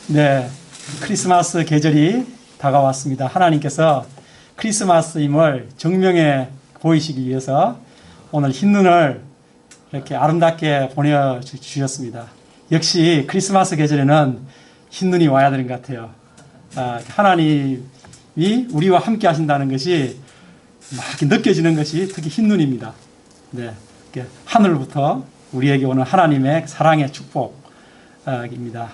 네, 크리스마스 계절이 다가왔습니다. 하나님께서 크리스마스임을 증명해 보이시기 위해서 오늘 흰눈을 이렇게 아름답게 보내주셨습니다. 역시 크리스마스 계절에는 흰눈이 와야 되는 것 같아요. 하나님이 우리와 함께 하신다는 것이 막 느껴지는 것이 특히 흰눈입니다. 네, 하늘부터 우리에게 오는 하나님의 사랑의 축복입니다.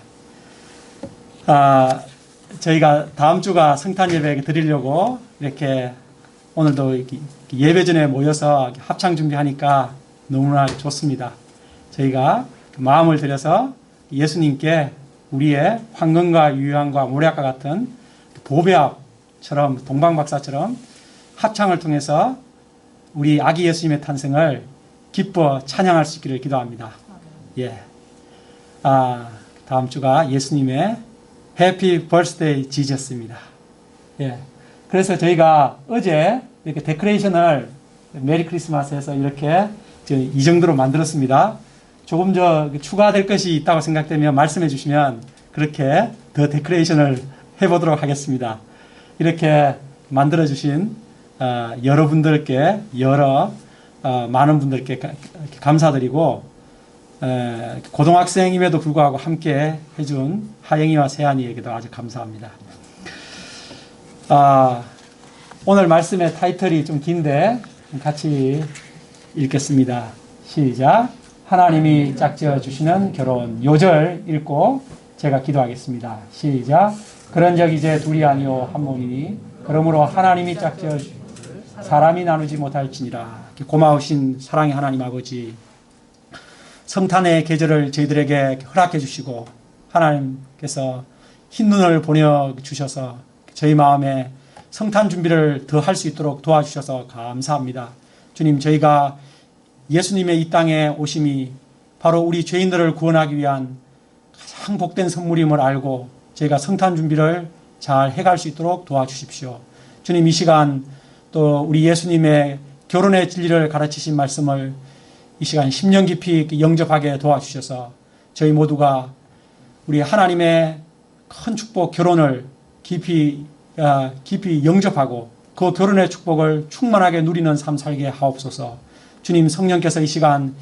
저희가 다음 주가 성탄 예배 드리려고 이렇게 오늘도 예배 전에 모여서 합창 준비하니까 너무나 좋습니다. 저희가 마음을 들여서 예수님께 우리의 황금과 유향과 모략과 같은 보배합처럼 동방박사처럼 합창을 통해서 우리 아기 예수님의 탄생을 기뻐 찬양할 수 있기를 기도합니다. 예. 다음 주가 예수님의 해피 버스데이 지저스입니다. 예. 그래서 저희가 어제 이렇게 데코레이션을 메리 크리스마스에서 이렇게 이 정도로 만들었습니다. 조금 더 추가될 것이 있다고 생각되면 말씀해 주시면 그렇게 더 데코레이션을 해보도록 하겠습니다. 이렇게 만들어 주신 여러분들께 많은 분들께 감사드리고 고등학생임에도 불구하고 함께 해준 하영이와 세안이에게도 아주 감사합니다. 오늘 말씀의 타이틀이 좀 긴데 같이 읽겠습니다. 시작. 하나님이 짝지어 주시는 결혼. 요절 읽고 제가 기도하겠습니다. 시작. 그런 적 이제 둘이 아니요 한 몸이니 그러므로 하나님이 짝지어 사람이 나누지 못할지니라. 고마우신 사랑의 하나님 아버지, 성탄의 계절을 저희들에게 허락해 주시고 하나님께서 흰눈을 보내주셔서 저희 마음에 성탄 준비를 더 할 수 있도록 도와주셔서 감사합니다. 주님, 저희가 예수님의 이 땅에 오심이 바로 우리 죄인들을 구원하기 위한 가장 복된 선물임을 알고 저희가 성탄 준비를 잘 해갈 수 있도록 도와주십시오. 주님, 이 시간 또 우리 예수님의 결혼의 진리를 가르치신 말씀을 이 시간 10년 깊이 영접하게 도와주셔서 저희 모두가 우리 하나님의 큰 축복 결혼을 깊이 영접하고 그 결혼의 축복을 충만하게 누리는 삶 살게 하옵소서. 주님, 성령께서 이 시간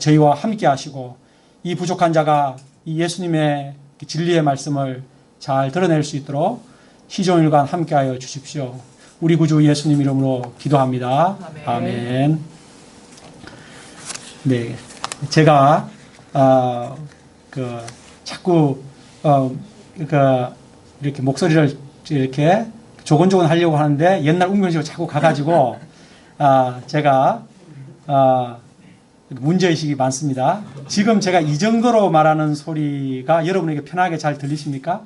저희와 함께 하시고 이 부족한 자가 이 예수님의 진리의 말씀을 잘 드러낼 수 있도록 시종일관 함께하여 주십시오. 우리 구주 예수님 이름으로 기도합니다. 아멘. 네, 제가 자꾸 이렇게 목소리를 이렇게 조곤조곤 하려고 하는데 옛날 웅변식으로 자꾸 가가지고 제가 문제의식이 많습니다. 지금 제가 이 정도로 말하는 소리가 여러분에게 편하게 잘 들리십니까?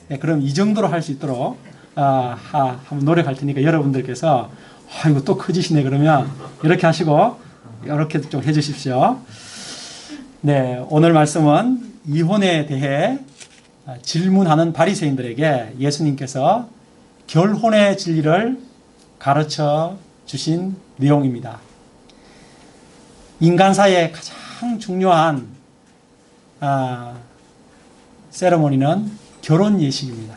네, 그럼 이 정도로 할 수 있도록 한번 노력할 테니까 여러분들께서 이거 또 커지시네 그러면 이렇게 하시고 이렇게 좀 해주십시오. 네, 오늘 말씀은 이혼에 대해 질문하는 바리새인들에게 예수님께서 결혼의 진리를 가르쳐 주신 내용입니다. 인간사의 가장 중요한 세레모니는 결혼 예식입니다.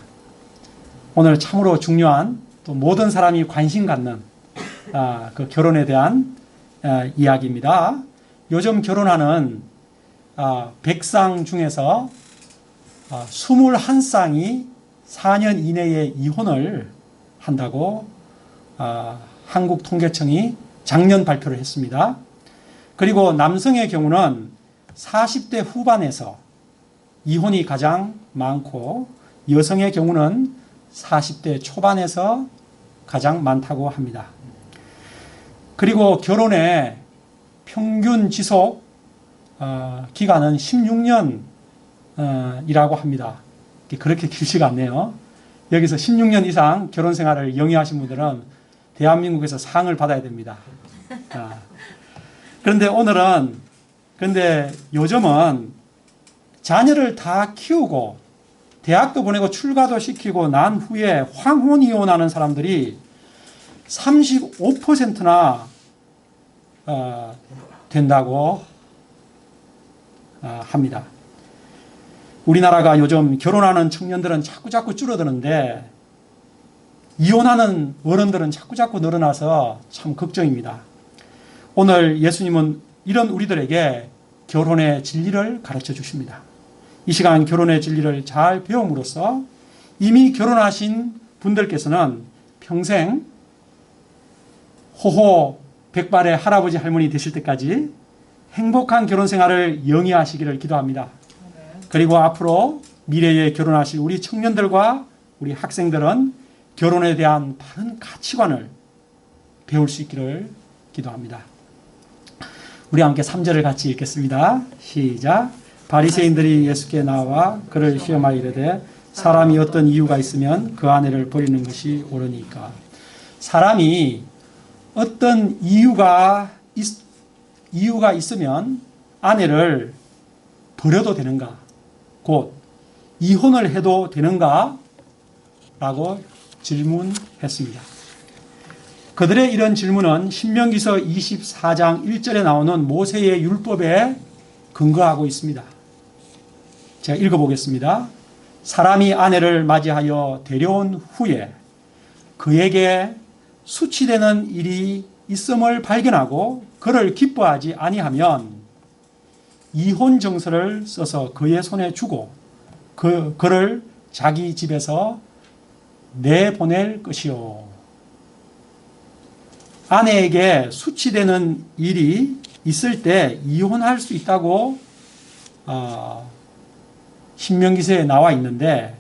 오늘 참으로 중요한 또 모든 사람이 관심 갖는 그 결혼에 대한 이야기입니다. 요즘 결혼하는 100쌍 중에서 21쌍이 4년 이내에 이혼을 한다고 한국통계청이 작년 발표를 했습니다. 그리고 남성의 경우는 40대 후반에서 이혼이 가장 많고 여성의 경우는 40대 초반에서 가장 많다고 합니다. 그리고 결혼의 평균 지속 기간은 16년이라고 합니다. 그렇게 길지가 않네요. 여기서 16년 이상 결혼 생활을 영위하신 분들은 대한민국에서 상을 받아야 됩니다. 그런데 요즘은 자녀를 다 키우고 대학도 보내고 출가도 시키고 난 후에 황혼이혼하는 사람들이 35%나 된다고 합니다. 우리나라가 요즘 결혼하는 청년들은 자꾸자꾸 줄어드는데 이혼하는 어른들은 자꾸자꾸 늘어나서 참 걱정입니다. 오늘 예수님은 이런 우리들에게 결혼의 진리를 가르쳐 주십니다. 이 시간 결혼의 진리를 잘 배움으로써 이미 결혼하신 분들께서는 평생 호호 백발의 할아버지 할머니 되실 때까지 행복한 결혼 생활을 영위하시기를 기도합니다. 그리고 앞으로 미래에 결혼하실 우리 청년들과 우리 학생들은 결혼에 대한 바른 가치관을 배울 수 있기를 기도합니다. 우리 함께 3절을 같이 읽겠습니다. 시작. 바리새인들이 예수께 나와 그를 시험하여 이르되 사람이 어떤 이유가 있으면 그 아내를 버리는 것이 옳으니까. 사람이 어떤 이유가 있으면 아내를 버려도 되는가? 곧 이혼을 해도 되는가? 라고 질문했습니다. 그들의 이런 질문은 신명기서 24장 1절에 나오는 모세의 율법에 근거하고 있습니다. 제가 읽어보겠습니다. 사람이 아내를 맞이하여 데려온 후에 그에게 수치되는 일이 있음을 발견하고 그를 기뻐하지 아니하면 이혼 정서를 써서 그의 손에 주고 그를 자기 집에서 내보낼 것이요. 아내에게 수치되는 일이 있을 때 이혼할 수 있다고 신명기서에 나와 있는데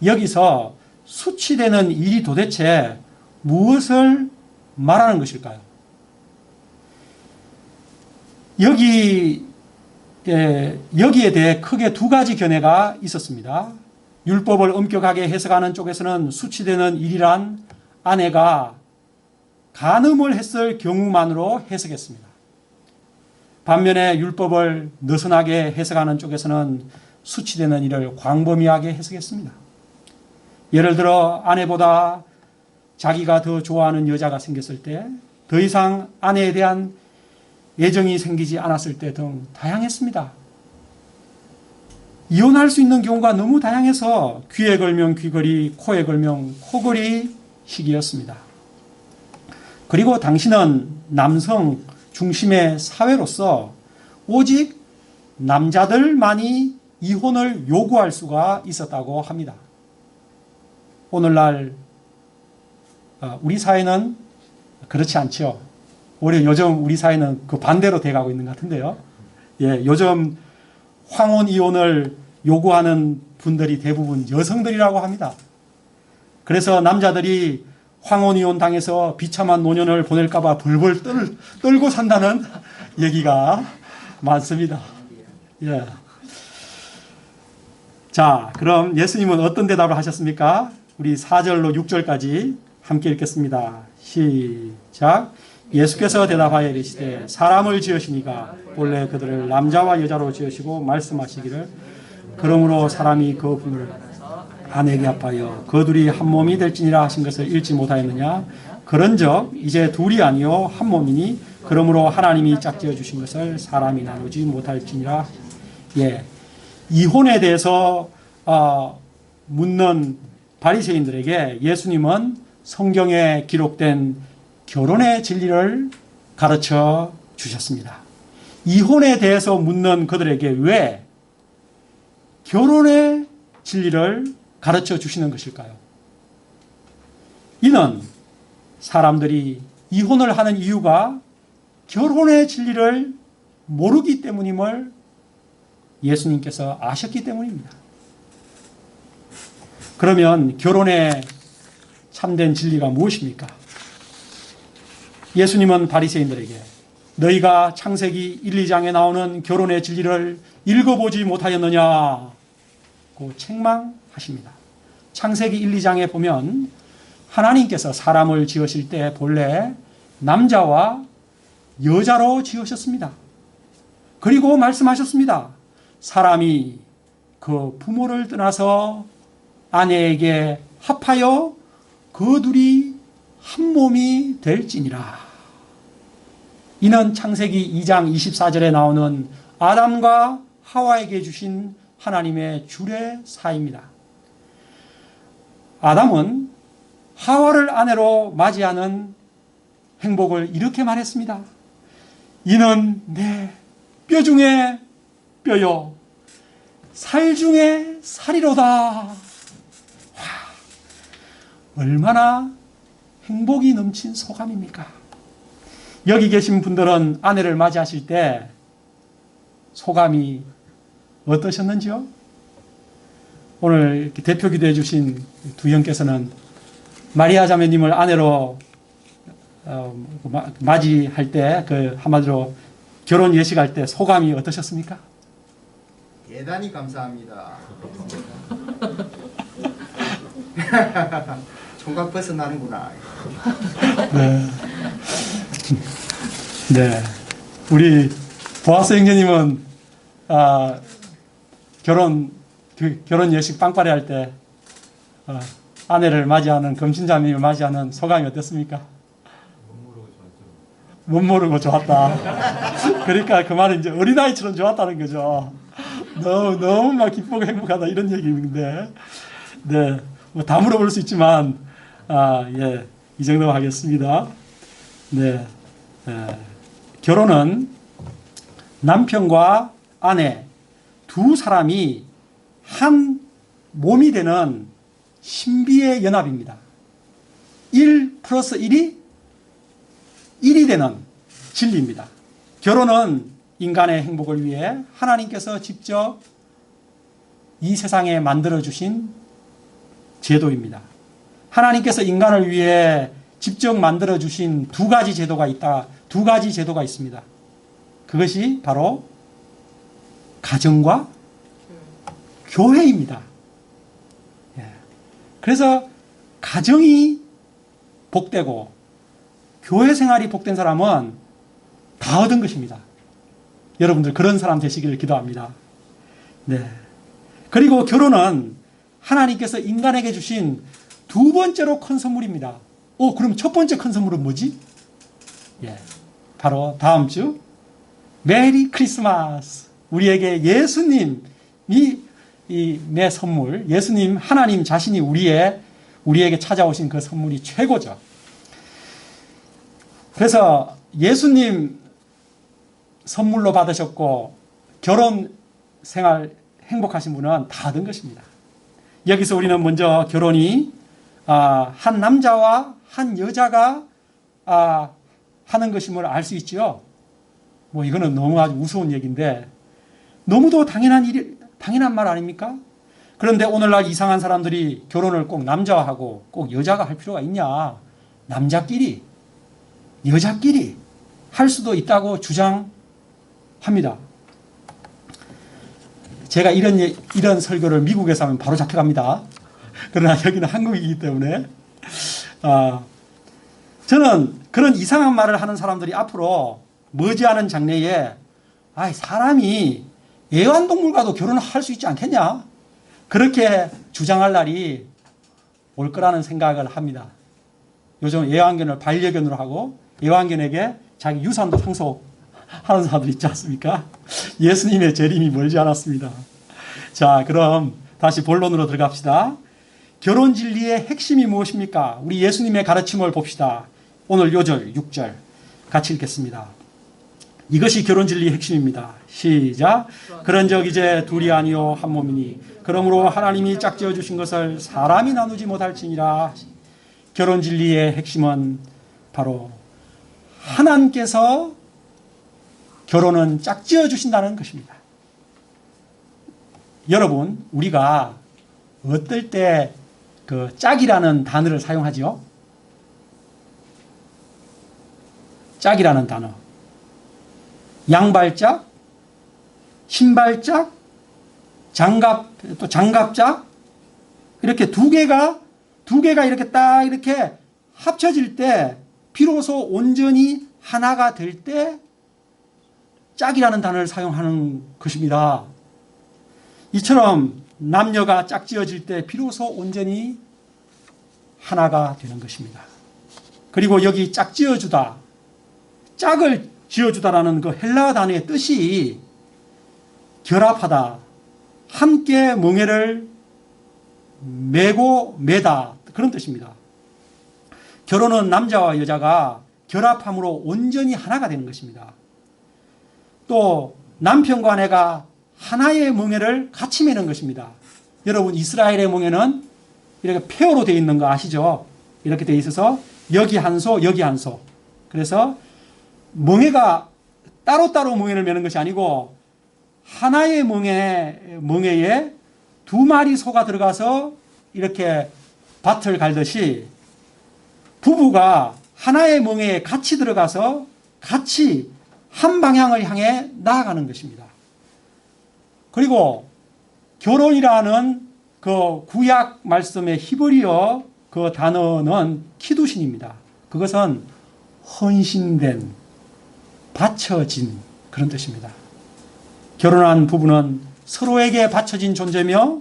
여기서 수치되는 일이 도대체 무엇을 말하는 것일까요? 여기에 대해 크게 두 가지 견해가 있었습니다. 율법을 엄격하게 해석하는 쪽에서는 수치되는 일이란 아내가 간음을 했을 경우만으로 해석했습니다. 반면에 율법을 느슨하게 해석하는 쪽에서는 수치되는 일을 광범위하게 해석했습니다. 예를 들어 아내보다 자기가 더 좋아하는 여자가 생겼을 때, 더 이상 아내에 대한 애정이 생기지 않았을 때 등 다양했습니다. 이혼할 수 있는 경우가 너무 다양해서 귀에 걸면 귀걸이, 코에 걸면 코걸이 시기였습니다. 그리고 당시는 남성 중심의 사회로서 오직 남자들만이 이혼을 요구할 수가 있었다고 합니다. 오늘날 우리 사회는 그렇지 않죠. 오히려 요즘 우리 사회는 그 반대로 돼가고 있는 것 같은데요. 예, 요즘 황혼 이혼을 요구하는 분들이 대부분 여성들이라고 합니다. 그래서 남자들이 황혼 이혼 당해서 비참한 노년을 보낼까봐 벌벌 떨고 산다는 얘기가 많습니다. 예. 자, 그럼 예수님은 어떤 대답을 하셨습니까? 우리 4절로 6절까지 함께 읽겠습니다. 시작. 예수께서 대답하여 이르시되 사람을 지으시니가 본래 그들을 남자와 여자로 지으시고 말씀하시기를 그러므로 사람이 그 부부를 아내에게 합하여 그 둘이 한 몸이 될지니라 하신 것을 읽지 못하였느냐? 그런즉 이제 둘이 아니요 한 몸이니 그러므로 하나님이 짝지어 주신 것을 사람이 나누지 못할지니라. 예, 이혼에 대해서 묻는 바리새인들에게 예수님은 성경에 기록된 결혼의 진리를 가르쳐 주셨습니다. 이혼에 대해서 묻는 그들에게 왜 결혼의 진리를 가르쳐 주시는 것일까요? 이는 사람들이 이혼을 하는 이유가 결혼의 진리를 모르기 때문임을 예수님께서 아셨기 때문입니다. 그러면 결혼의 참된 진리가 무엇입니까? 예수님은 바리새인들에게 너희가 창세기 1, 2장에 나오는 결혼의 진리를 읽어보지 못하였느냐고 책망하십니다. 창세기 1, 2장에 보면 하나님께서 사람을 지으실 때 본래 남자와 여자로 지으셨습니다. 그리고 말씀하셨습니다. 사람이 그 부모를 떠나서 아내에게 합하여 그 둘이 한 몸이 될지니라. 이는 창세기 2장 24절에 나오는 아담과 하와에게 주신 하나님의 주례사입니다. 아담은 하와를 아내로 맞이하는 행복을 이렇게 말했습니다. 이는 내 뼈 중에 뼈요 살 중에 살이로다. 와, 얼마나 행복이 넘친 소감입니까? 여기 계신 분들은 아내를 맞이하실 때 소감이 어떠셨는지요? 오늘 이렇게 대표 기도해 주신 두 형께서는 마리아 자매님을 아내로 맞이할 때 그 한마디로 결혼 예식할 때 소감이 어떠셨습니까? 대단히 감사합니다. 총각 벗어나는구나. 네. 네. 우리 보아스 형제님은 결혼 예식 빵빠레 할 때 아내를 맞이하는 금신자매를 맞이하는 소감이 어땠습니까? 못 모르고 좋았다. 그러니까 그 말은 이제 어린아이처럼 좋았다는 거죠. 너무 막 기쁘고 행복하다 이런 얘기인데, 네, 뭐 다 물어볼 수 있지만, 예, 이 정도 하겠습니다. 네, 결혼은 남편과 아내 두 사람이 한 몸이 되는 신비의 연합입니다. 1 플러스 1이 1이 되는 진리입니다. 결혼은 인간의 행복을 위해 하나님께서 직접 이 세상에 만들어주신 제도입니다. 하나님께서 인간을 위해 직접 만들어주신 두 가지 제도가 있습니다. 그것이 바로 가정과 교회입니다. 그래서 가정이 복되고 교회 생활이 복된 사람은 다 얻은 것입니다. 여러분들 그런 사람 되시기를 기도합니다. 네. 그리고 결혼은 하나님께서 인간에게 주신 두 번째로 큰 선물입니다. 그럼 첫 번째 큰 선물은 뭐지? 예. 바로 다음 주 메리 크리스마스. 우리에게 예수님이 내 선물, 예수님 하나님 자신이 우리에게 찾아오신 그 선물이 최고죠. 그래서 예수님 선물로 받으셨고 결혼 생활 행복하신 분은 다 얻은 것입니다. 여기서 우리는 먼저 결혼이 한 남자와 한 여자가 하는 것임을 알 수 있죠. 뭐 이거는 너무 아주 우스운 얘기인데 너무도 당연한 말 아닙니까? 그런데 오늘날 이상한 사람들이 결혼을 꼭 남자와 하고 꼭 여자가 할 필요가 있냐? 남자끼리 여자끼리 할 수도 있다고 주장합니다. 제가 이런 설교를 미국에서 하면 바로 잡혀갑니다. 그러나 여기는 한국이기 때문에 저는 그런 이상한 말을 하는 사람들이 앞으로 머지않은 장래에 사람이 애완동물과도 결혼을 할 수 있지 않겠냐? 그렇게 주장할 날이 올 거라는 생각을 합니다. 요즘 애완견을 반려견으로 하고 애완견에게 자기 유산도 상속하는 사람들 있지 않습니까? 예수님의 재림이 멀지 않았습니다. 자, 그럼 다시 본론으로 들어갑시다. 결혼 진리의 핵심이 무엇입니까? 우리 예수님의 가르침을 봅시다. 오늘 요절 6절 같이 읽겠습니다. 이것이 결혼 진리의 핵심입니다. 시작. 그런즉 이제 둘이 아니요 한 몸이니 그러므로 하나님이 짝지어 주신 것을 사람이 나누지 못할지니라. 결혼 진리의 핵심은 바로 하나님께서 결혼은 짝지어 주신다는 것입니다. 여러분, 우리가 어떨 때 그 짝이라는 단어를 사용하죠? 짝이라는 단어. 양발짝, 신발짝, 장갑짝, 이렇게 두 개가 이렇게 딱 이렇게 합쳐질 때 비로소 온전히 하나가 될 때 짝이라는 단어를 사용하는 것입니다. 이처럼 남녀가 짝지어질 때 비로소 온전히 하나가 되는 것입니다. 그리고 여기 짝지어주다, 짝을 지어주다라는 그 헬라어 단어의 뜻이 결합하다, 함께 멍에를 메고 매다, 그런 뜻입니다. 결혼은 남자와 여자가 결합함으로 온전히 하나가 되는 것입니다. 또 남편과 아내가 하나의 멍에를 같이 매는 것입니다. 여러분, 이스라엘의 멍에는 이렇게 페어로 되어 있는 거 아시죠? 이렇게 되어 있어서 여기 한 소, 여기 한 소. 그래서 멍에가 따로따로 멍에를 매는 것이 아니고 하나의 멍에에 두 마리 소가 들어가서 이렇게 밭을 갈듯이 부부가 하나의 멍에에 같이 들어가서 같이 한 방향을 향해 나아가는 것입니다. 그리고 결혼이라는 그 구약 말씀의 히브리어 그 단어는 키두신입니다. 그것은 헌신된, 바쳐진 그런 뜻입니다. 결혼한 부부는 서로에게 바쳐진 존재며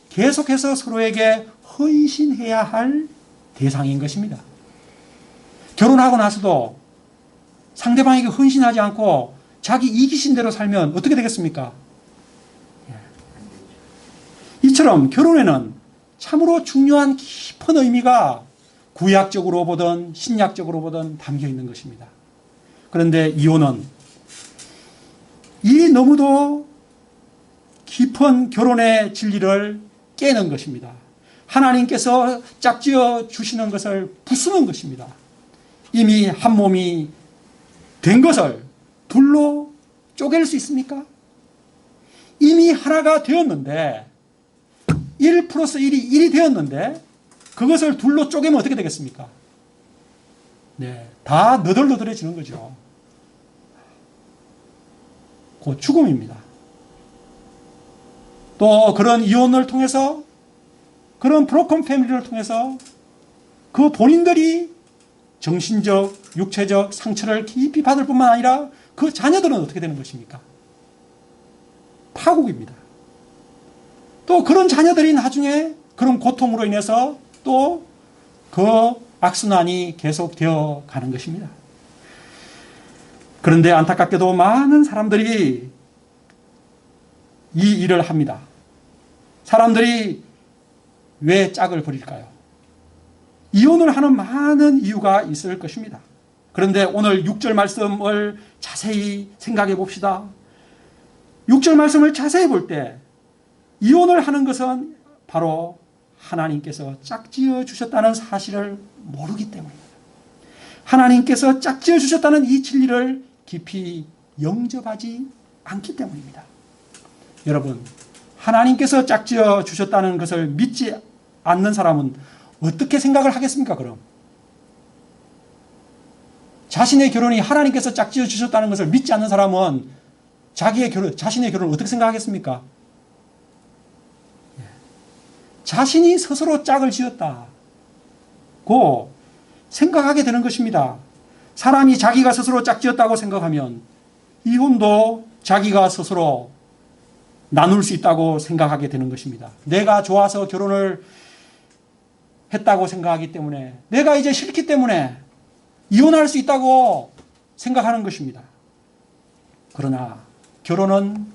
계속해서 서로에게 헌신해야 할 대상인 것입니다. 결혼하고 나서도 상대방에게 헌신하지 않고 자기 이기신 대로 살면 어떻게 되겠습니까? 이처럼 결혼에는 참으로 중요한 깊은 의미가 구약적으로 보든 신약적으로 보든 담겨 있는 것입니다. 그런데 이혼은 이 너무도 깊은 결혼의 진리를 깨는 것입니다. 하나님께서 짝지어 주시는 것을 부수는 것입니다. 이미 한 몸이 된 것을 둘로 쪼갤 수 있습니까? 이미 하나가 되었는데 1 플러스 1이 1이 되었는데 그것을 둘로 쪼개면 어떻게 되겠습니까? 네, 다 너덜너덜해지는 거죠. 곧 죽음입니다. 또 그런 이혼을 통해서, 그런 브로큰 패밀리를 통해서 그 본인들이 정신적, 육체적 상처를 깊이 받을 뿐만 아니라 그 자녀들은 어떻게 되는 것입니까? 파국입니다. 또 그런 자녀들이 나중에 그런 고통으로 인해서 또 그 악순환이 계속되어 가는 것입니다. 그런데 안타깝게도 많은 사람들이 이 일을 합니다. 사람들이 왜 짝을 버릴까요? 이혼을 하는 많은 이유가 있을 것입니다. 그런데 오늘 6절 말씀을 자세히 생각해 봅시다. 6절 말씀을 자세히 볼 때 이혼을 하는 것은 바로 하나님께서 짝지어 주셨다는 사실을 모르기 때문입니다. 하나님께서 짝지어 주셨다는 이 진리를 깊이 영접하지 않기 때문입니다. 여러분, 하나님께서 짝지어 주셨다는 것을 믿지 않는 사람은 어떻게 생각을 하겠습니까, 그럼? 자신의 결혼이 하나님께서 짝지어 주셨다는 것을 믿지 않는 사람은 자신의 결혼을 어떻게 생각하겠습니까? 자신이 스스로 짝을 지었다고 생각하게 되는 것입니다. 사람이 자기가 스스로 짝지었다고 생각하면 이혼도 자기가 스스로 나눌 수 있다고 생각하게 되는 것입니다. 내가 좋아서 결혼을 했다고 생각하기 때문에, 내가 이제 싫기 때문에 이혼할 수 있다고 생각하는 것입니다. 그러나 결혼은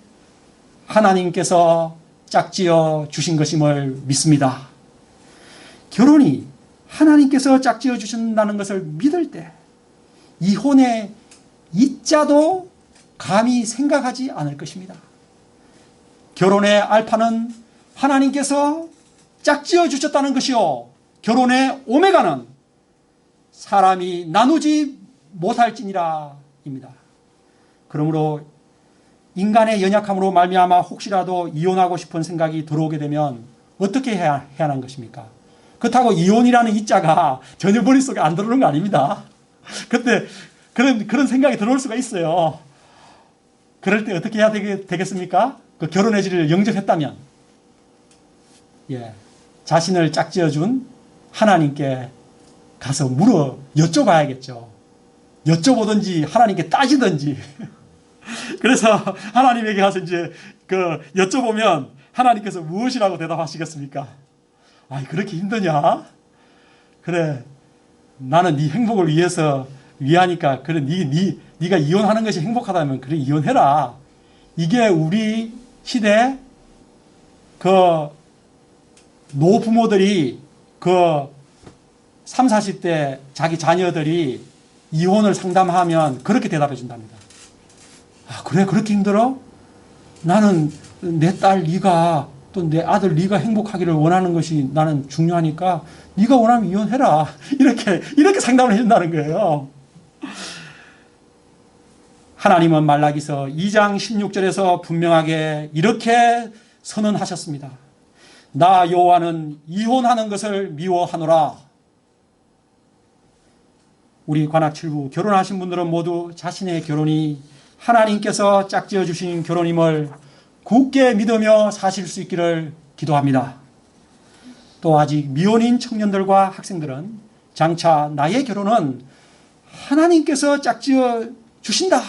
하나님께서 짝지어 주신 것임을 믿습니다. 결혼이 하나님께서 짝지어 주신다는 것을 믿을 때 이혼의 이자도 감히 생각하지 않을 것입니다. 결혼의 알파는 하나님께서 짝지어 주셨다는 것이요, 결혼의 오메가는 사람이 나누지 못할지니라 입니다. 그러므로 인간의 연약함으로 말미암아 혹시라도 이혼하고 싶은 생각이 들어오게 되면 어떻게 해야 하는 것입니까? 그렇다고 이혼이라는 이자가 전혀 머릿속에 안 들어오는 거 아닙니다. 근데 그런 생각이 들어올 수가 있어요. 그럴 때 어떻게 해야 되겠습니까? 그 결혼의 질을 영접했다면, 자신을 짝지어준 하나님께 가서 여쭤봐야겠죠. 여쭤보든지 하나님께 따지든지. 그래서 하나님에게 가서 이제 여쭤보면 하나님께서 무엇이라고 대답하시겠습니까? 아, 그렇게 힘드냐? 그래, 나는 네 행복을 위하니까 그래, 네가 이혼하는 것이 행복하다면 그래, 이혼해라. 이게 우리 시대 그 노부모들이 그 3, 40대 자기 자녀들이 이혼을 상담하면 그렇게 대답해 준답니다. 아, 그래? 그렇게 힘들어? 나는 내 딸 네가 또 내 아들 네가 행복하기를 원하는 것이 나는 중요하니까 네가 원하면 이혼해라. 이렇게 상담을 해준다는 거예요. 하나님은 말라기서 2장 16절에서 분명하게 이렇게 선언하셨습니다. 나 여호와는 이혼하는 것을 미워하노라. 우리 관악칠부 결혼하신 분들은 모두 자신의 결혼이 하나님께서 짝지어 주신 결혼임을 굳게 믿으며 사실 수 있기를 기도합니다. 또 아직 미혼인 청년들과 학생들은 장차 나의 결혼은 하나님께서 짝지어 주신다.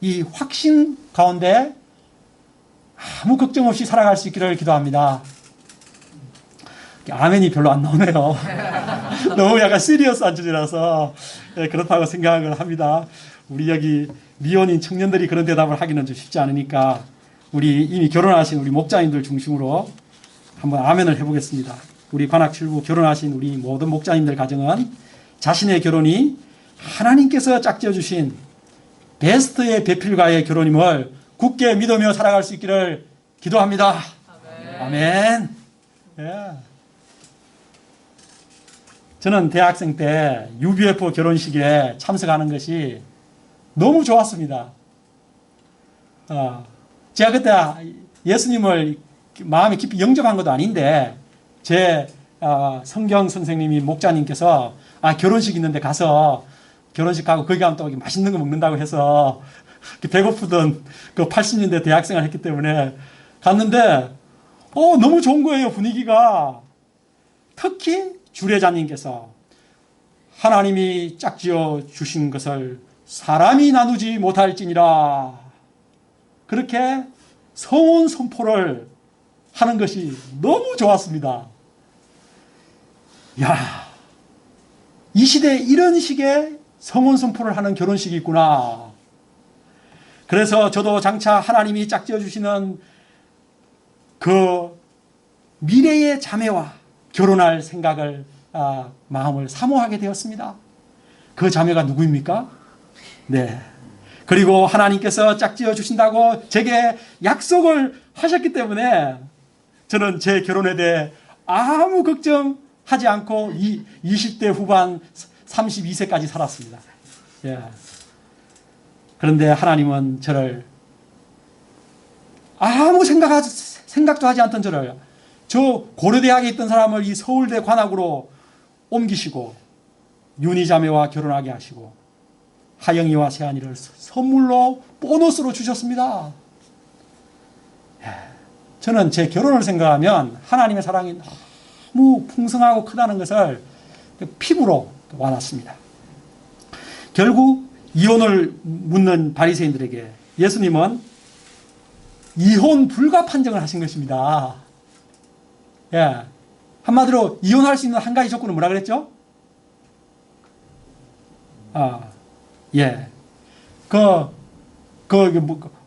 이 확신 가운데 아무 걱정 없이 살아갈 수 있기를 기도합니다. 아멘이 별로 안 나오네요. 너무 약간 시리어스한 주제라서 그렇다고 생각을 합니다. 우리 여기 미혼인 청년들이 그런 대답을 하기는 좀 쉽지 않으니까 우리 이미 결혼하신 우리 목자님들 중심으로 한번 아멘을 해보겠습니다. 우리 관악칠부 결혼하신 우리 모든 목자님들 가정은 자신의 결혼이 하나님께서 짝지어 주신 베스트의 배필과의 결혼임을 굳게 믿으며 살아갈 수 있기를 기도합니다. 아멘. 예. 저는 대학생 때 UBF 결혼식에 참석하는 것이 너무 좋았습니다. 제가 그때 예수님을 마음에 깊이 영접한 것도 아닌데 제 성경 선생님이 목자님께서 결혼식 있는데 가서 결혼식 가고 거기 가면 또 맛있는 거 먹는다고 해서 배고프던 그 80년대 대학생을 했기 때문에 갔는데 너무 좋은 거예요. 분위기가. 특히 주례자님께서 하나님이 짝지어 주신 것을 사람이 나누지 못할지니라 그렇게 성혼 선포를 하는 것이 너무 좋았습니다. 야, 이 시대에 이런 식의 성혼 선포를 하는 결혼식이 있구나. 그래서 저도 장차 하나님이 짝지어 주시는 그 미래의 자매와 결혼할 생각을 마음을 사모하게 되었습니다. 그 자매가 누구입니까? 네. 그리고 하나님께서 짝지어 주신다고 제게 약속을 하셨기 때문에 저는 제 결혼에 대해 아무 걱정하지 않고 20대 후반 32세까지 살았습니다. 예. 그런데 하나님은 저를 아무 생각도 하지 않던 저를 저 고려대학에 있던 사람을 이 서울대 관악으로 옮기시고 윤희자매와 결혼하게 하시고 하영이와 세한이를 선물로 보너스로 주셨습니다. 저는 제 결혼을 생각하면 하나님의 사랑이 너무 풍성하고 크다는 것을 피부로 와놨습니다. 결국 이혼을 묻는 바리새인들에게 예수님은 이혼 불가 판정을 하신 것입니다. 예. 한마디로 이혼할 수 있는 한 가지 조건은 뭐라 그랬죠? 예.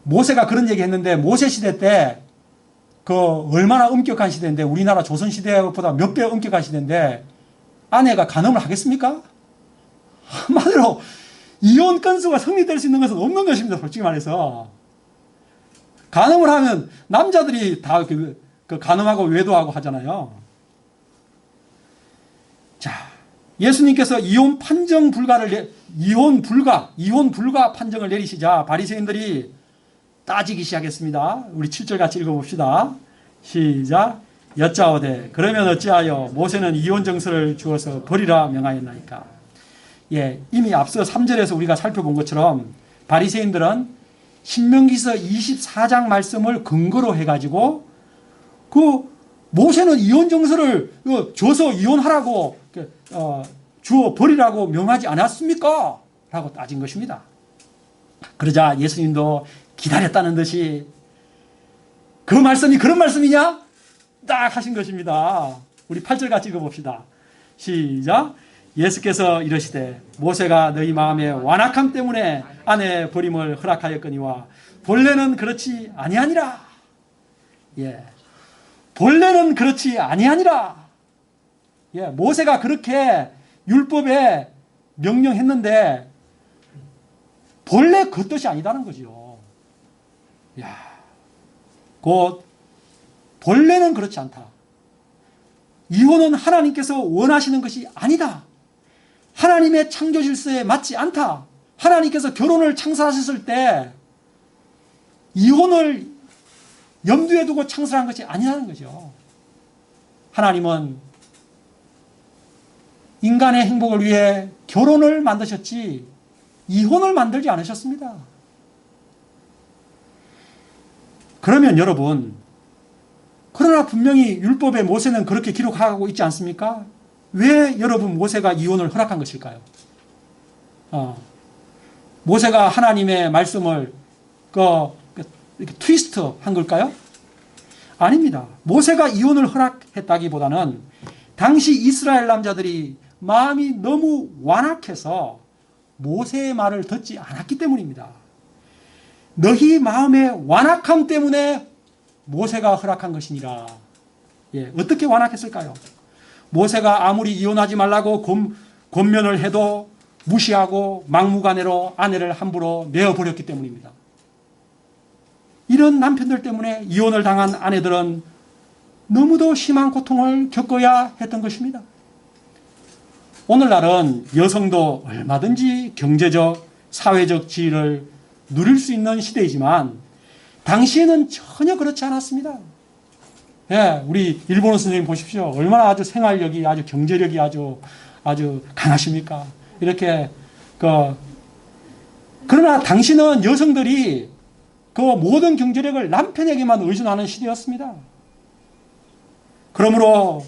모세가 그런 얘기 했는데, 모세 시대 때, 얼마나 엄격한 시대인데, 우리나라 조선 시대보다 몇 배 엄격한 시대인데, 아내가 간음을 하겠습니까? 한마디로, 이혼 건수가 성립될 수 있는 것은 없는 것입니다, 솔직히 말해서. 간음을 하면, 남자들이 다 간음하고 외도하고 하잖아요. 자, 예수님께서 이혼 불가 판정을 내리시자 바리새인들이 따지기 시작했습니다. 우리 7절 같이 읽어봅시다. 시작. 여짜오되 그러면 어찌하여 모세는 이혼 정서를 주어서 버리라 명하였나이까. 예, 이미 앞서 3절에서 우리가 살펴본 것처럼 바리새인들은 신명기서 24장 말씀을 근거로 해가지고 모세는 이혼 정서를 줘서 이혼하라고 주어 버리라고 명하지 않았습니까? 라고 따진 것입니다. 그러자 예수님도 기다렸다는 듯이 그 말씀이 그런 말씀이냐? 딱 하신 것입니다. 우리 8절 같이 읽어봅시다. 시작. 예수께서 이르시되 모세가 너희 마음의 완악함 때문에 아내 버림을 허락하였거니와 본래는 그렇지 아니하니라. 예. 본래는 그렇지 아니하니라. 예, 모세가 그렇게 율법에 명령했는데 본래 그 뜻이 아니다는 거죠. 야, 곧 본래는 그렇지 않다. 이혼은 하나님께서 원하시는 것이 아니다. 하나님의 창조 질서에 맞지 않다. 하나님께서 결혼을 창설하셨을 때 이혼을 염두에 두고 창설한 것이 아니라는 거죠. 하나님은 인간의 행복을 위해 결혼을 만드셨지 이혼을 만들지 않으셨습니다. 그러면 여러분, 그러나 분명히 율법에 모세는 그렇게 기록하고 있지 않습니까? 왜 여러분 모세가 이혼을 허락한 것일까요? 모세가 하나님의 말씀을 이렇게 트위스트 한 걸까요? 아닙니다. 모세가 이혼을 허락했다기보다는 당시 이스라엘 남자들이 마음이 너무 완악해서 모세의 말을 듣지 않았기 때문입니다. 너희 마음의 완악함 때문에 모세가 허락한 것이니라. 예, 어떻게 완악했을까요? 모세가 아무리 이혼하지 말라고 권면을 해도 무시하고 막무가내로 아내를 함부로 내어버렸기 때문입니다. 이런 남편들 때문에 이혼을 당한 아내들은 너무도 심한 고통을 겪어야 했던 것입니다. 오늘날은 여성도 얼마든지 경제적, 사회적 지위를 누릴 수 있는 시대이지만 당시에는 전혀 그렇지 않았습니다. 예, 우리 일본어 선생님 보십시오. 얼마나 아주 생활력이, 아주 경제력이 아주 강하십니까? 이렇게, 그러나 당시는 여성들이 그 모든 경제력을 남편에게만 의존하는 시대였습니다. 그러므로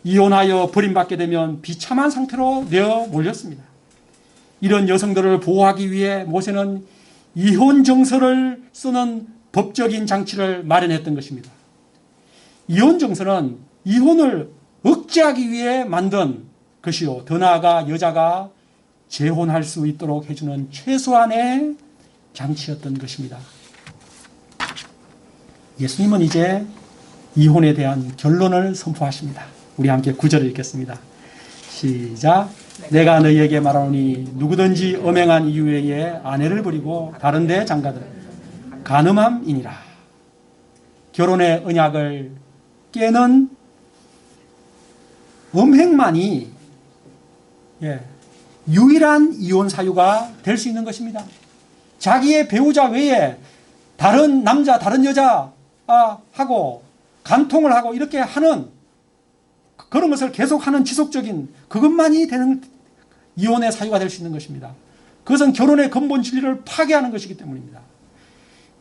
이혼하여 버림받게 되면 비참한 상태로 내어 몰렸습니다. 이런 여성들을 보호하기 위해 모세는 이혼 정서를 쓰는 법적인 장치를 마련했던 것입니다. 이혼 정서는 이혼을 억제하기 위해 만든 것이요. 더 나아가 여자가 재혼할 수 있도록 해주는 최소한의 장치였던 것입니다. 예수님은 이제 이혼에 대한 결론을 선포하십니다. 우리 함께 9절을 읽겠습니다. 시작. 내가 너희에게 말하노니 누구든지 음행한 이후에 아내를 버리고 다른 데 장가들 간음함이니라. 결혼의 언약을 깨는 음행만이 유일한 이혼 사유가 될 수 있는 것입니다. 자기의 배우자 외에 다른 남자, 다른 여자하고 간통을 하고 이렇게 하는 그런 것을 계속하는 지속적인 그것만이 되는 이혼의 사유가 될 수 있는 것입니다. 그것은 결혼의 근본 진리를 파괴하는 것이기 때문입니다.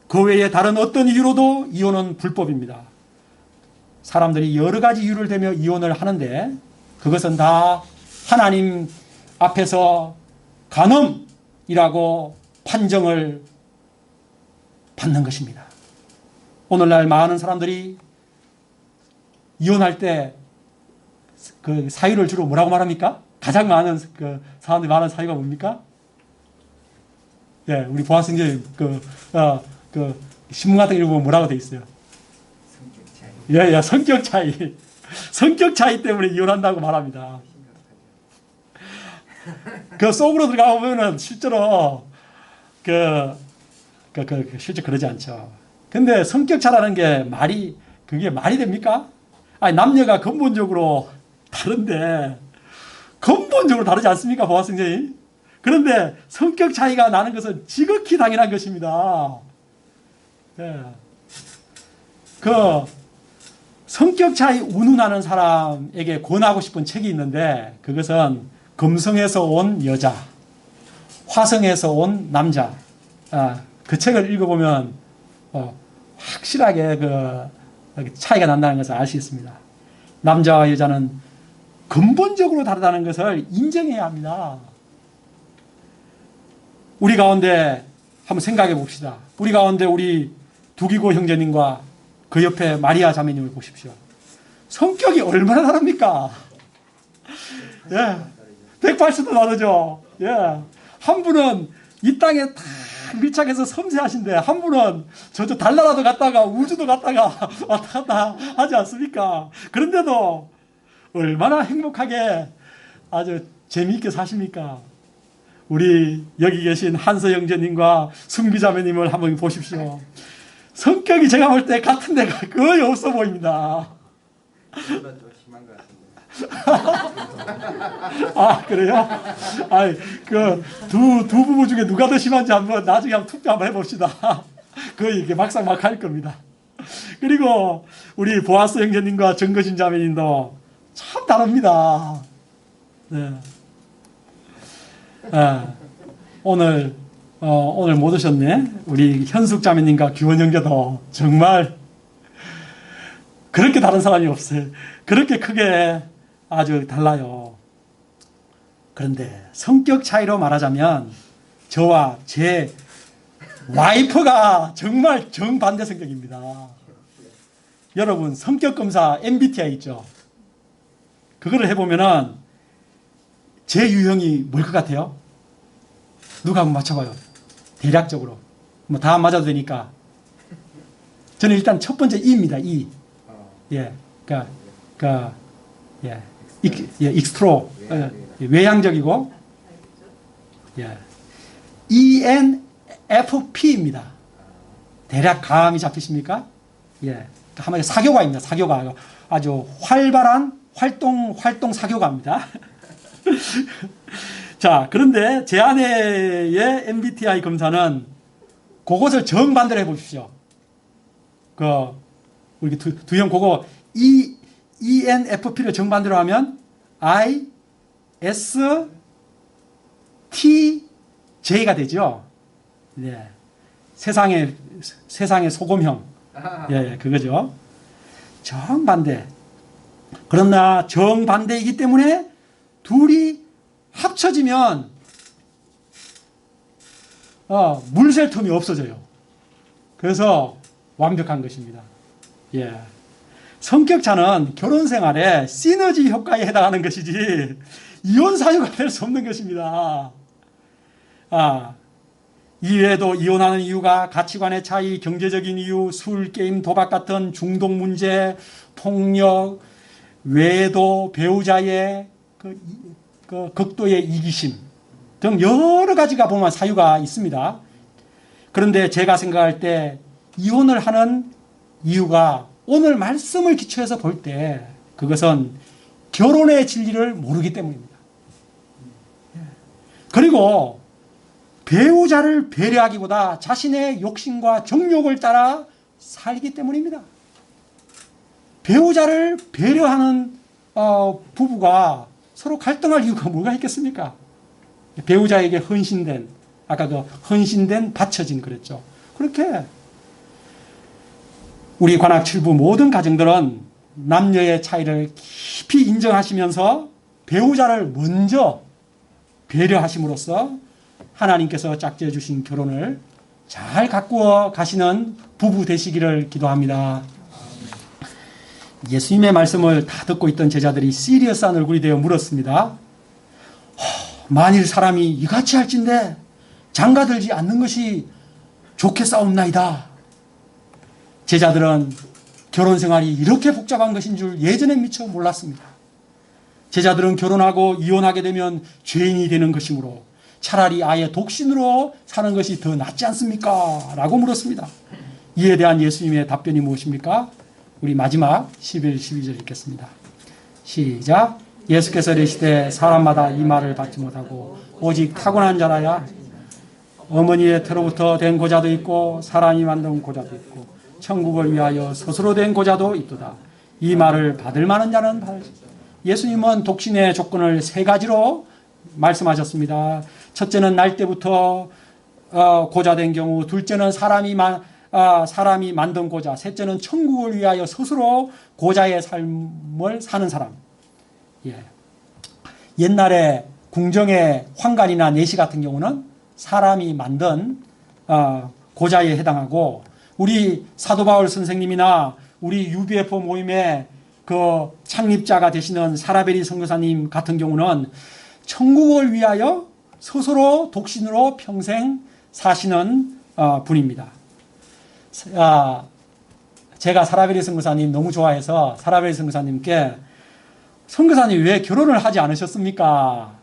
그 외에 다른 어떤 이유로도 이혼은 불법입니다. 사람들이 여러 가지 이유를 대며 이혼을 하는데 그것은 다 하나님 앞에서 간음이라고 판정을 받는 것입니다. 오늘날 많은 사람들이 이혼할 때 그 사유를 주로 뭐라고 말합니까? 가장 많은 사람들이 말하는 사유가 뭡니까? 예, 우리 보아생님 신문 같은 거 읽어보면 뭐라고 돼 있어요? 성격 차이. 예, 성격 차이. 성격 차이 때문에 이혼한다고 말합니다. 그 속으로 들어가 보면은 실제로 실제 그러지 않죠. 근데 성격 차라는 게 그게 말이 됩니까? 아니, 남녀가 근본적으로 다른데, 근본적으로 다르지 않습니까, 보아생님? 그런데 성격 차이가 나는 것은 지극히 당연한 것입니다. 예. 성격 차이 운운하는 사람에게 권하고 싶은 책이 있는데, 그것은 금성에서 온 여자, 화성에서 온 남자. 그 책을 읽어보면 확실하게 차이가 난다는 것을 알 수 있습니다. 남자와 여자는 근본적으로 다르다는 것을 인정해야 합니다. 우리 가운데 한번 생각해 봅시다. 우리 가운데 우리 두기고 형제님과 그 옆에 마리아 자매님을 보십시오. 성격이 얼마나 다릅니까? 예. 180도 다르죠. 예. 한 분은 이 땅에 다 밀착해서 섬세하신데 한 분은 저쪽 달나라도 갔다가 우주도 갔다가 왔다 갔다 하지 않습니까? 그런데도 얼마나 행복하게 아주 재미있게 사십니까? 우리 여기 계신 한서 형제님과 승비자매님을 한번 보십시오. 성격이 제가 볼 때 같은 데가 거의 없어 보입니다. 저보다 좀 심한 것 같은데. 아, 그래요? 아이, 두 부부 중에 누가 더 심한지 한번 나중에 한번 투표 한번 해봅시다. 거의 이게 막상막할 겁니다. 그리고 우리 보아스 형제님과 정거신 자매님도 참 다릅니다. 네. 오늘 못 오셨네. 우리 현숙 자매님과 규원 형제도 정말 그렇게 다른 사람이 없어요. 그렇게 크게 아주 달라요. 그런데 성격 차이로 말하자면 저와 제 와이프가 정말 정반대 성격입니다. 여러분 성격 검사 MBTI 있죠? 그거를 해보면은 제 유형이 뭘 것 같아요? 누가 한번 맞춰봐요. 대략적으로. 뭐 다 맞아도 되니까. 저는 일단 첫 번째 E입니다. E. 예, 예, 익스트로, 외향적이고, 예, ENFP입니다. 대략 감이 잡히십니까? 예, 한마디 사교가입니다. 사교가 아주 활발한 활동 사교가입니다. 자, 그런데 제 아내의 MBTI 검사는 그것을 정반대로 해보십시오. 우리 두 형 그거 ENFP를 정반대로 하면 ISTJ가 되죠. 네. 세상의 소금형. 예, 그거죠. 정반대. 그러나 정반대이기 때문에 둘이 합쳐지면 물샐 틈이 없어져요. 그래서 완벽한 것입니다. 예. 성격차는 결혼 생활에 시너지 효과에 해당하는 것이지 이혼 사유가 될 수 없는 것입니다. 이외에도 이혼하는 이유가 가치관의 차이, 경제적인 이유, 술, 게임, 도박 같은 중독 문제, 폭력, 외도, 배우자의 극도의 이기심 등 여러 가지가 보면 사유가 있습니다. 그런데 제가 생각할 때 이혼을 하는 이유가 오늘 말씀을 기초해서 볼 때 그것은 결혼의 진리를 모르기 때문입니다. 그리고 배우자를 배려하기보다 자신의 욕심과 정욕을 따라 살기 때문입니다. 배우자를 배려하는 부부가 서로 갈등할 이유가 뭐가 있겠습니까? 배우자에게 헌신된, 아까 헌신된 바쳐진 그랬죠. 그렇게 우리 관악 7부 모든 가정들은 남녀의 차이를 깊이 인정하시면서 배우자를 먼저 배려하심으로써 하나님께서 짝지어 주신 결혼을 잘 가꾸어 가시는 부부 되시기를 기도합니다. 예수님의 말씀을 다 듣고 있던 제자들이 시리어스한 얼굴이 되어 물었습니다. 만일 사람이 이같이 할진대 장가들지 않는 것이 좋겠사옵나이다. 제자들은 결혼 생활이 이렇게 복잡한 것인 줄 예전에 미처 몰랐습니다. 제자들은 결혼하고 이혼하게 되면 죄인이 되는 것이므로 차라리 아예 독신으로 사는 것이 더 낫지 않습니까? 라고 물었습니다. 이에 대한 예수님의 답변이 무엇입니까? 우리 마지막 11, 12절 읽겠습니다. 시작. 예수께서 이르시되 사람마다 이 말을 받지 못하고 오직 타고난 자라야 어머니의 태로부터 된 고자도 있고 사람이 만든 고자도 있고 천국을 위하여 스스로 된 고자도 있도다. 이 말을 받을 만한 자는 받을지어다. 예수님은 독신의 조건을 세 가지로 말씀하셨습니다. 첫째는 날 때부터 고자된 경우, 둘째는 사람이 만든 고자, 셋째는 천국을 위하여 스스로 고자의 삶을 사는 사람. 예. 옛날에 궁정의 황관이나 내시 같은 경우는 사람이 만든 고자에 해당하고, 우리 사도 바울 선생님이나 우리 UBF 모임의 그 창립자가 되시는 사라베리 선교사님 같은 경우는 천국을 위하여 스스로 독신으로 평생 사시는 분입니다. 제가 사라베리 선교사님 너무 좋아해서 사라베리 선교사님께 선교사님 왜 결혼을 하지 않으셨습니까?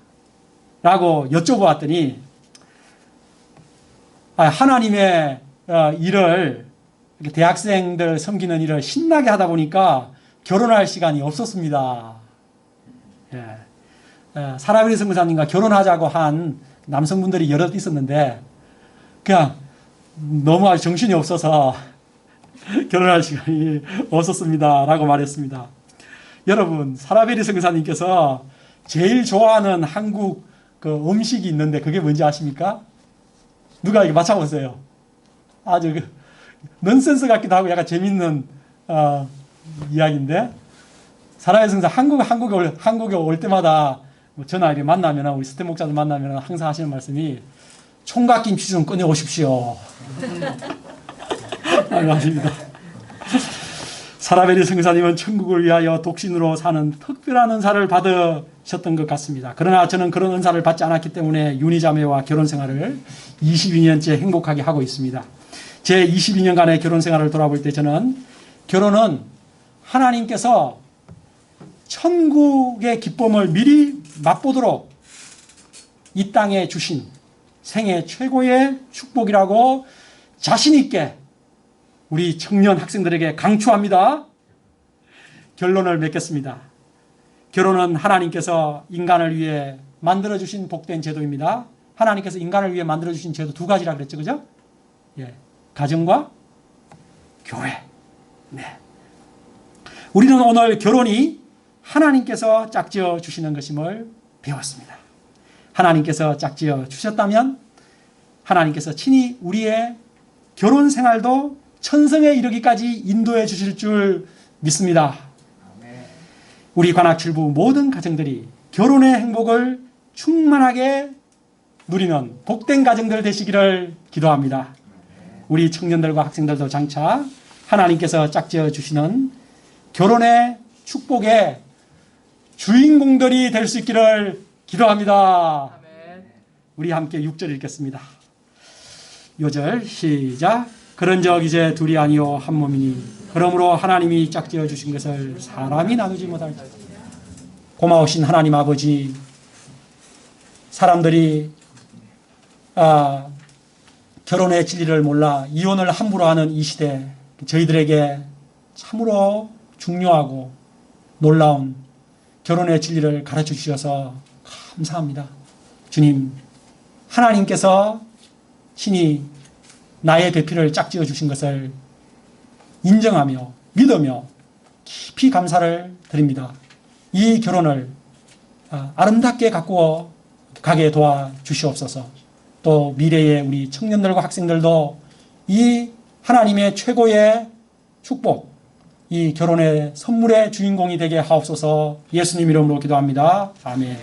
라고 여쭤보았더니 하나님의 일을 대학생들 섬기는 일을 신나게 하다 보니까 결혼할 시간이 없었습니다. 사라베리 선교사님과 결혼하자고 한 남성분들이 여럿 있었는데 그냥 너무 아주 정신이 없어서 결혼할 시간이 없었습니다. 라고 말했습니다. 여러분, 사라베리 선교사님께서 제일 좋아하는 한국 그 음식이 있는데 그게 뭔지 아십니까? 누가 이거 맞춰보세요. 아주 넌센스 같기도 하고 약간 재밌는 이야기인데 사라베리 선교사 한국에 올 때마다 전화 이렇게 만나면 우리 스태 목사들 만나면 항상 하시는 말씀이 총각김치 좀 꺼내 오십시오. 맞습니다. 사라베리 선교사님은 천국을 위하여 독신으로 사는 특별한 은사를 받으셨던 것 같습니다. 그러나 저는 그런 은사를 받지 않았기 때문에 윤희자매와 결혼 생활을 22년째 행복하게 하고 있습니다. 제 22년간의 결혼 생활을 돌아볼 때 저는 결혼은 하나님께서 천국의 기쁨을 미리 맛보도록 이 땅에 주신 생애 최고의 축복이라고 자신 있게 우리 청년 학생들에게 강추합니다. 결론을 맺겠습니다. 결혼은 하나님께서 인간을 위해 만들어주신 복된 제도입니다. 하나님께서 인간을 위해 만들어주신 제도 두 가지라 그랬죠. 그죠? 가정과 교회. 네. 우리는 오늘 결혼이 하나님께서 짝지어 주시는 것임을 배웠습니다. 하나님께서 짝지어 주셨다면 하나님께서 친히 우리의 결혼 생활도 천성에 이르기까지 인도해 주실 줄 믿습니다. 우리 관악출부 모든 가정들이 결혼의 행복을 충만하게 누리는 복된 가정들 되시기를 기도합니다. 우리 청년들과 학생들도 장차 하나님께서 짝지어 주시는 결혼의 축복의 주인공들이 될 수 있기를 기도합니다. 우리 함께 6절 읽겠습니다. 요절 시작. 그런즉 이제 둘이 아니요 한 몸이니 그러므로 하나님이 짝지어 주신 것을 사람이 나누지 못할지. 고마우신 하나님 아버지, 사람들이 결혼의 진리를 몰라 이혼을 함부로 하는 이 시대, 저희들에게 참으로 중요하고 놀라운 결혼의 진리를 가르쳐 주셔서 감사합니다. 주님, 하나님께서 친히 나의 배필을 짝지어 주신 것을 인정하며 믿으며 깊이 감사를 드립니다. 이 결혼을 아름답게 가꾸어 가게 도와주시옵소서. 또 미래의 우리 청년들과 학생들도 이 하나님의 최고의 축복, 이 결혼의 선물의 주인공이 되게 하옵소서. 예수님 이름으로 기도합니다. 아멘.